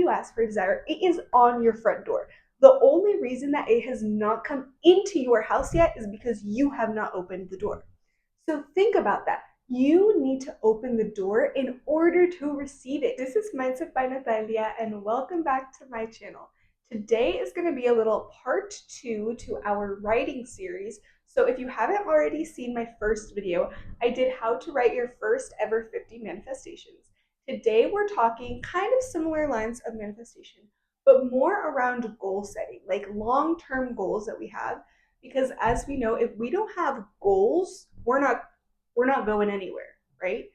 you ask for a desire, it is on your front door. The only reason that it has not come into your house yet is because you have not opened the door. So think about that. You need to open the door in order to receive it. This is Mindset by Natalia, and welcome back to my channel. Today is going to be a little part 2 to our writing series. So if you haven't already seen my first video, I did how to write your first ever 50 manifestations. Today we're talking kind of similar lines of manifestation, but more around goal setting, like long-term goals that we have. Because as we know, if we don't have goals, we're not going anywhere, right?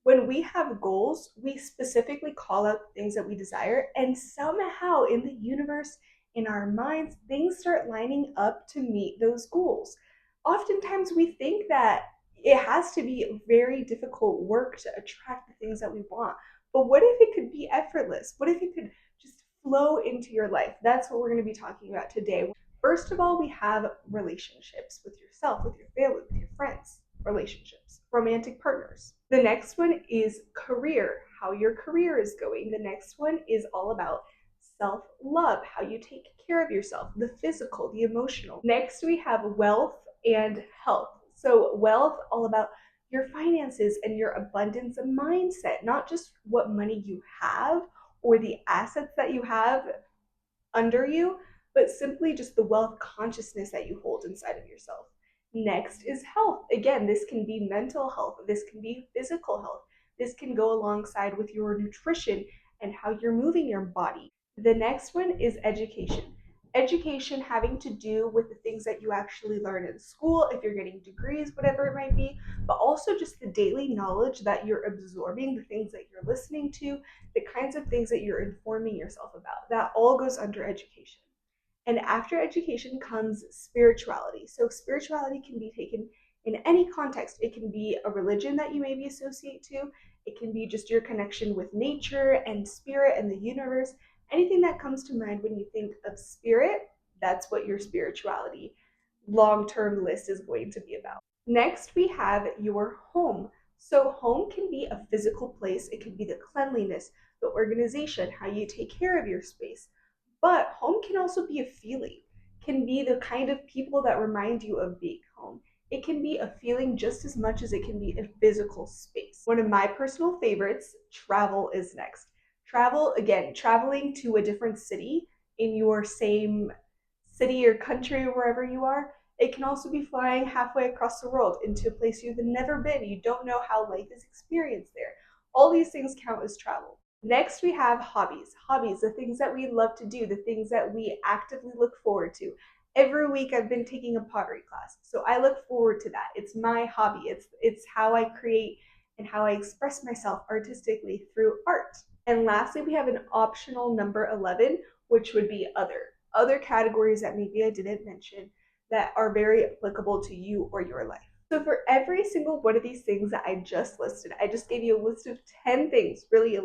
When we have goals, we specifically call out things that we desire, and somehow in the universe, in our minds, things start lining up to meet those goals. Oftentimes we think that it has to be very difficult work to attract the things that we want. But what if it could be effortless? What if it could just flow into your life? That's what we're going to be talking about today. First of all, we have relationships with yourself, with your family, with your friends, relationships, romantic partners. The next one is career, how your career is going. The next one is all about self-love, how you take care of yourself, the physical, the emotional. Next, we have wealth and health. So wealth, all about your finances and your abundance mindset, not just what money you have or the assets that you have under you, but simply just the wealth consciousness that you hold inside of yourself. Next is health. Again, this can be mental health, this can be physical health, this can go alongside with your nutrition and how you're moving your body. The next one is education. Education having to do with the things that you actually learn in school, if you're getting degrees, whatever it might be, but also just the daily knowledge that you're absorbing, the things that you're listening to, the kinds of things that you're informing yourself about. That all goes under education. And after education comes spirituality. So spirituality can be taken in any context. It can be a religion that you maybe associate to. It can be just your connection with nature and spirit and the universe. Anything that comes to mind when you think of spirit, that's what your spirituality long-term list is going to be about. Next, we have your home. So home can be a physical place. It can be the cleanliness, the organization, how you take care of your space. But home can also be a feeling, can be the kind of people that remind you of being home. It can be a feeling just as much as it can be a physical space. One of my personal favorites, travel, is next. Travel, again, traveling to a different city in your same city or country or wherever you are. It can also be flying halfway across the world into a place you've never been. You don't know how life is experienced there. All these things count as travel. Next, we have hobbies. Hobbies, the things that we love to do, the things that we actively look forward to. Every week I've been taking a pottery class, so I look forward to that. It's my hobby. It's how I create and how I express myself artistically through art. And lastly, we have an optional number 11, which would be other. Other categories that maybe I didn't mention that are very applicable to you or your life. So for every single one of these things that I just listed, I just gave you a list of 10 things, really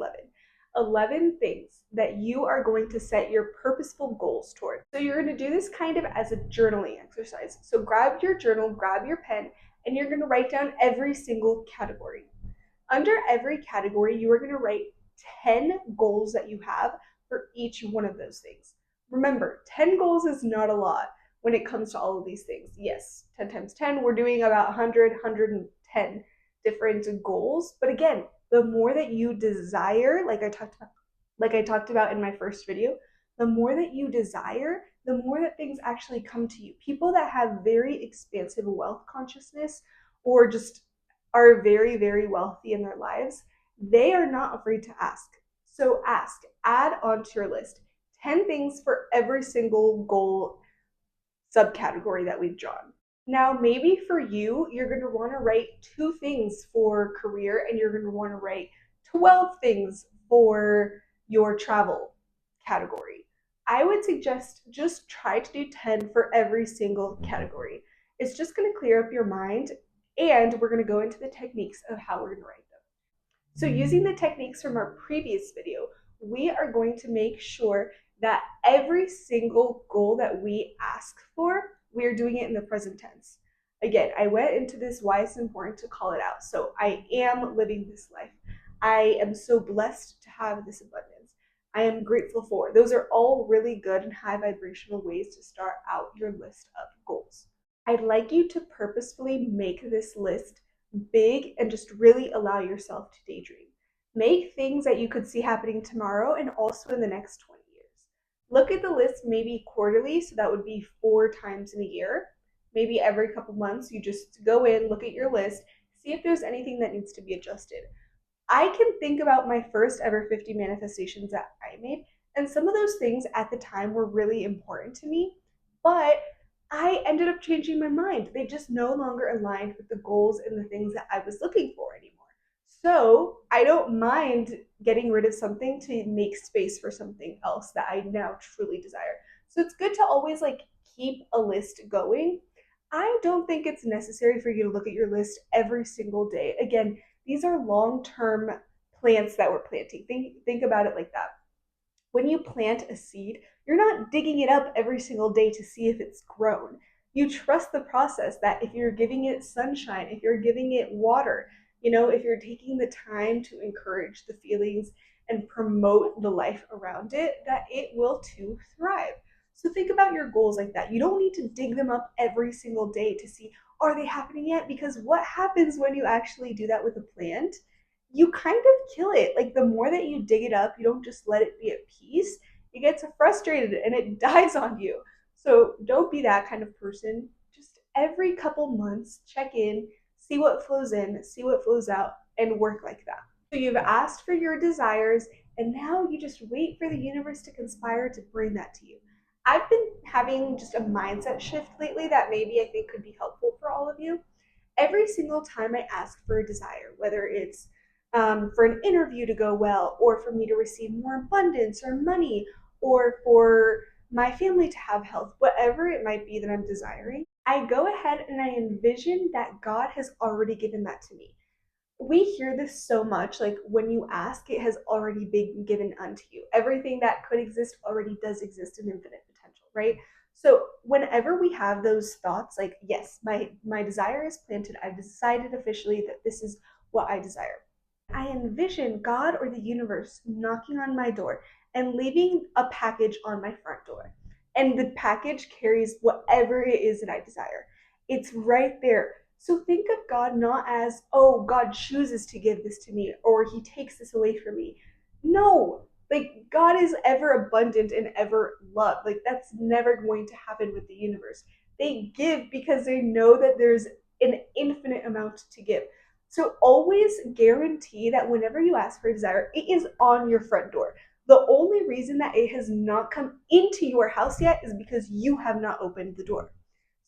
11 things that you are going to set your purposeful goals toward. So you're going to do this kind of as a journaling exercise. So grab your journal, grab your pen, and you're going to write down every single category. Under every category, you are going to write 10 goals that you have for each one of those things. Remember, 10 goals is not a lot when it comes to all of these things. Yes, 10 times 10, we're doing about 100, 110 different goals. But again, the more that you desire, like I talked about in my first video, the more that you desire, the more that things actually come to you. People that have very expansive wealth consciousness or just are very, very wealthy in their lives, they are not afraid to ask. So ask, add onto your list 10 things for every single goal subcategory that we've drawn. Now, maybe for you, you're going to want to write 2 things for career and you're going to want to write 12 things for your travel category. I would suggest just try to do 10 for every single category. It's just going to clear up your mind, and we're going to go into the techniques of how we're going to write them. So using the techniques from our previous video, we are going to make sure that every single goal that we ask for, we are doing it in the present tense. Again, I went into this why it's important to call it out. So I am living this life. I am so blessed to have this abundance. I am grateful for. Those are all really good and high vibrational ways to start out your list of goals. I'd like you to purposefully make this list big and just really allow yourself to daydream. Make things that you could see happening tomorrow and also in the next 20 years. Look at the list maybe quarterly, so that would be 4 times in a year. Maybe every couple months, you just go in, look at your list, see if there's anything that needs to be adjusted. I can think about my first ever 50 manifestations that I made, and some of those things at the time were really important to me, but I ended up changing my mind. They just no longer aligned with the goals and the things that I was looking for anymore. So I don't mind getting rid of something to make space for something else that I now truly desire. So it's good to always keep a list going. I don't think it's necessary for you to look at your list every single day. Again, these are long-term plants that we're planting. Think about it like that. When you plant a seed, you're not digging it up every single day to see if it's grown. You trust the process that if you're giving it sunshine, if you're giving it water, if you're taking the time to encourage the feelings and promote the life around it, that it will too thrive. So think about your goals like that. You don't need to dig them up every single day to see, are they happening yet? Because what happens when you actually do that with a plant? You kind of kill it. Like the more that you dig it up, you don't just let it be at peace. It gets frustrated and it dies on you. So don't be that kind of person. Just every couple months, check in, see what flows in, see what flows out, and work like that. So you've asked for your desires, and now you just wait for the universe to conspire to bring that to you. I've been having just a mindset shift lately that maybe I think could be helpful for all of you. Every single time I ask for a desire, whether it's for an interview to go well, or for me to receive more abundance or money, or for my family to have health, whatever it might be that I'm desiring, I go ahead and I envision that God has already given that to me. We hear this so much, like when you ask, it has already been given unto you. Everything that could exist already does exist in infinite potential, right? So whenever we have those thoughts, like, yes, my desire is planted, I've decided officially that this is what I desire. I envision God or the universe knocking on my door and leaving a package on my front door. And the package carries whatever it is that I desire. It's right there. So think of God not as, oh, God chooses to give this to me or he takes this away from me. No, like God is ever abundant and ever love. Like that's never going to happen with the universe. They give because they know that there's an infinite amount to give. So always guarantee that whenever you ask for a desire, it is on your front door. The only reason that it has not come into your house yet is because you have not opened the door.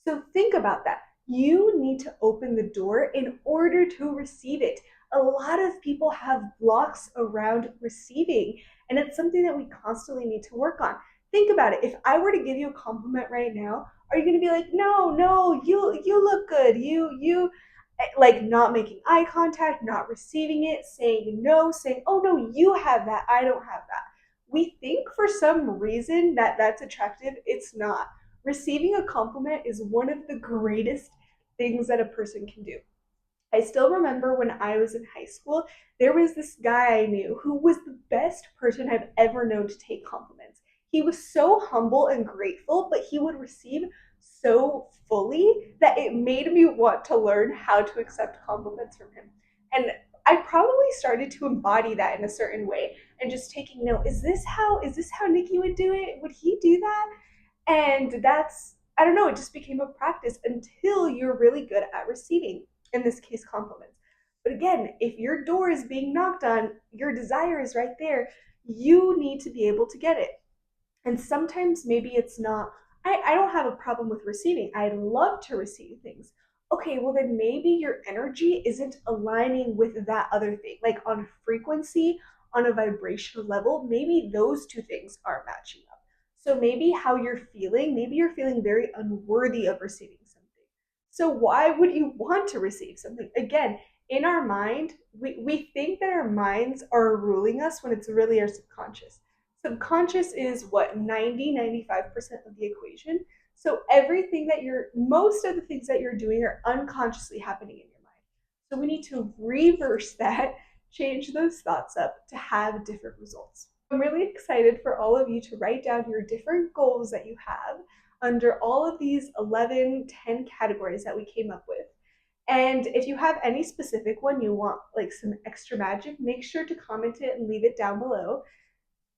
So think about that. You need to open the door in order to receive it. A lot of people have blocks around receiving, and it's something that we constantly need to work on. Think about it. If I were to give you a compliment right now, are you going to be like, no, no, you look good. You like not making eye contact, not receiving it, saying no, saying, oh no, you have that, I don't have that. We think for some reason that that's attractive. It's not. Receiving a compliment is one of the greatest things that a person can do. I still remember when I was in high school, there was this guy I knew who was the best person I've ever known to take compliments. He was so humble and grateful, but he would receive so fully that it made me want to learn how to accept compliments from him. And I probably started to embody that in a certain way and just taking note, is this how Nikki would do it? Would he do that? And that's, I don't know, it just became a practice until you're really good at receiving, in this case, compliments. But again, if your door is being knocked on, your desire is right there, you need to be able to get it. And sometimes maybe it's not, I don't have a problem with receiving. I'd love to receive things. Okay, well, then maybe your energy isn't aligning with that other thing, like on frequency, on a vibrational level. Maybe those two things are matching up. So maybe you're feeling very unworthy of receiving something. So why would you want to receive something? Again, in our mind, we think that our minds are ruling us when it's really our subconscious. Subconscious is what, 90-95% of the equation. So most of the things that you're doing are unconsciously happening in your mind. So we need to reverse that, change those thoughts up to have different results. I'm really excited for all of you to write down your different goals that you have under all of these 11, 10 categories that we came up with. And if you have any specific one you want, like some extra magic, make sure to comment it and leave it down below.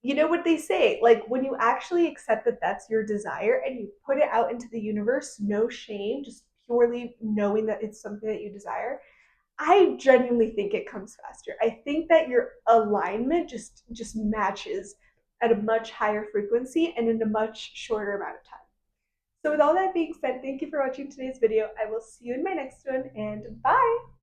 You know what they say, like when you actually accept that that's your desire and you put it out into the universe, no shame, just purely knowing that it's something that you desire, I genuinely think it comes faster. I think that your alignment just matches at a much higher frequency and in a much shorter amount of time. So with all that being said, thank you for watching today's video. I will see you in my next one, and bye!